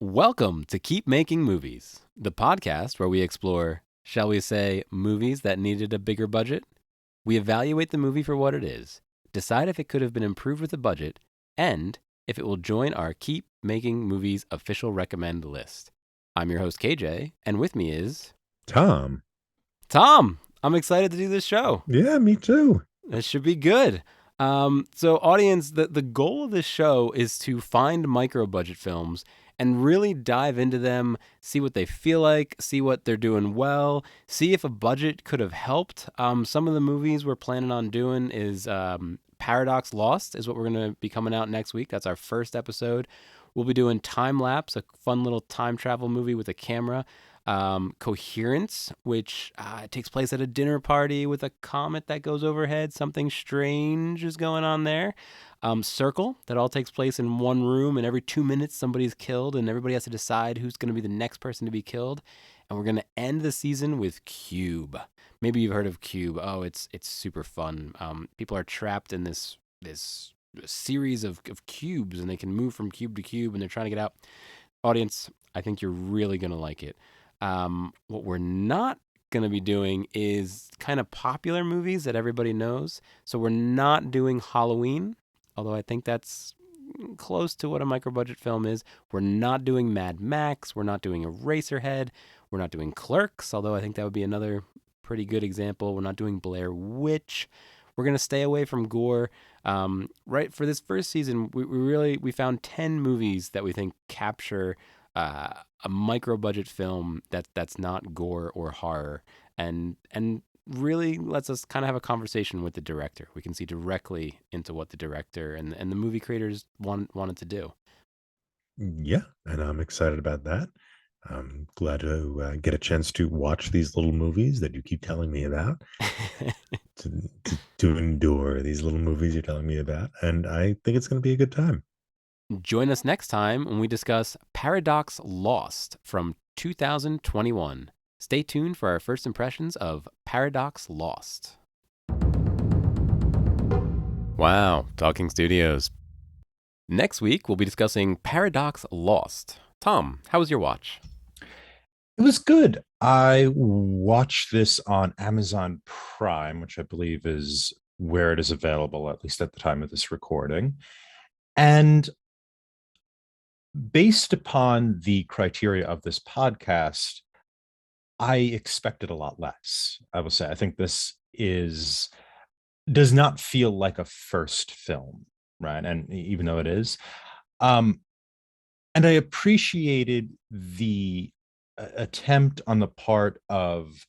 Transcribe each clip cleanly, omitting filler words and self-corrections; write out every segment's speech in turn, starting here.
Welcome to Keep Making Movies, the podcast where we explore, shall we say, movies that needed a bigger budget. We evaluate the movie for what it is, decide if it could have been improved with a budget, and if it will join our Keep Making Movies official recommend list. I'm your host, KJ, and with me is Tom. Tom. I'm excited to do this show. Yeah, me too. This should be good. So audience, the goal of this show is to find micro budget films and really dive into them, see what they feel like, see what they're doing well, see if a budget could have helped. Some of the movies we're planning on doing is Paradox Lost is what we're going to be coming out next week. That's our first episode. We'll be doing Time Lapse, a fun little time travel movie with a camera. Coherence, which takes place at a dinner party with a comet that goes overhead. Something strange is going on there. Circle, that all takes place in one room, and every 2 minutes somebody's killed, and everybody has to decide who's going to be the next person to be killed. And we're going to end the season with Cube. Maybe you've heard of Cube. Oh, it's super fun. People are trapped in this series of cubes, and they can move from cube to cube, and they're trying to get out. Audience, I think you're really going to like it. What we're not going to be doing is kind of popular movies that everybody knows. So we're not doing Halloween, although I think that's close to what a micro budget film is. We're not doing Mad Max. We're not doing Eraserhead. We're not doing Clerks, although I think that would be another pretty good example. We're not doing Blair Witch. We're going to stay away from gore. Right, for this first season, we found 10 movies that we think capture a micro budget film that's not gore or horror, and really lets us kind of have a conversation with the director. We can see directly into what the director and the movie creators wanted to do. Yeah, and I'm excited about that. I'm glad to get a chance to watch these little movies that you keep telling me about, to endure these little movies you're telling me about. And I think it's going to be a good time. Join us next time when we discuss Paradox Lost from 2021. Stay tuned for our first impressions of Paradox Lost. Wow, Talking Studios. Next week, we'll be discussing Paradox Lost. Tom, how was your watch? It was good. I watched this on Amazon Prime, which I believe is where it is available, at least at the time of this recording. And based upon the criteria of this podcast, I expected a lot less. I will say, I think this does not feel like a first film, right? And even though it is, and I appreciated the attempt on the part of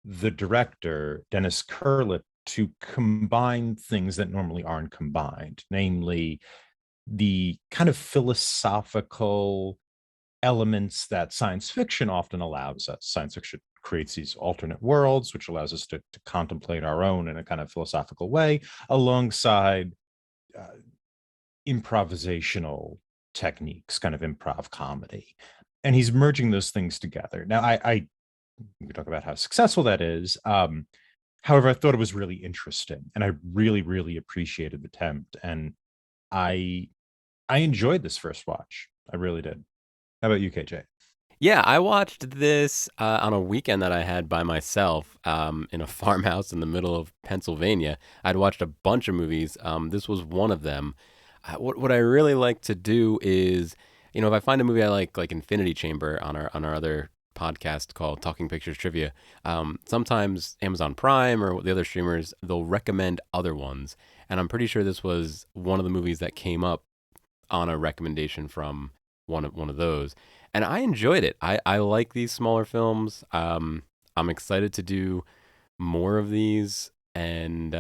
the director, Dennis Kurlich, to combine things that normally aren't combined, namely the kind of philosophical elements that science fiction often allows us. Science fiction creates these alternate worlds, which allows us to contemplate our own in a kind of philosophical way, alongside uh, improvisational techniques, kind of improv comedy. And he's merging those things together. Now, we can talk about how successful that is. However, I thought it was really interesting, and I really, really appreciated the attempt. And I enjoyed this first watch. I really did. How about you, KJ? Yeah, I watched this on a weekend that I had by myself in a farmhouse in the middle of Pennsylvania. I'd watched a bunch of movies. This was one of them. What I really like to do is, if I find a movie I like Infinity Chamber on our other podcast called Talking Pictures Trivia, sometimes Amazon Prime or the other streamers, they'll recommend other ones. And I'm pretty sure this was one of the movies that came up on a recommendation from one of those. And I enjoyed it. I like these smaller films. I'm excited to do more of these. And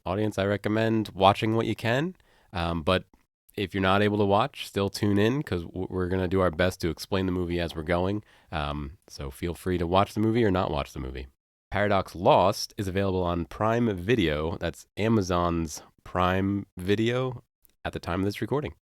audience, I recommend watching what you can. But if you're not able to watch, still tune in because we're going to do our best to explain the movie as we're going. So feel free to watch the movie or not watch the movie. Paradox Lost is available on Prime Video. That's Amazon's Prime Video at the time of this recording.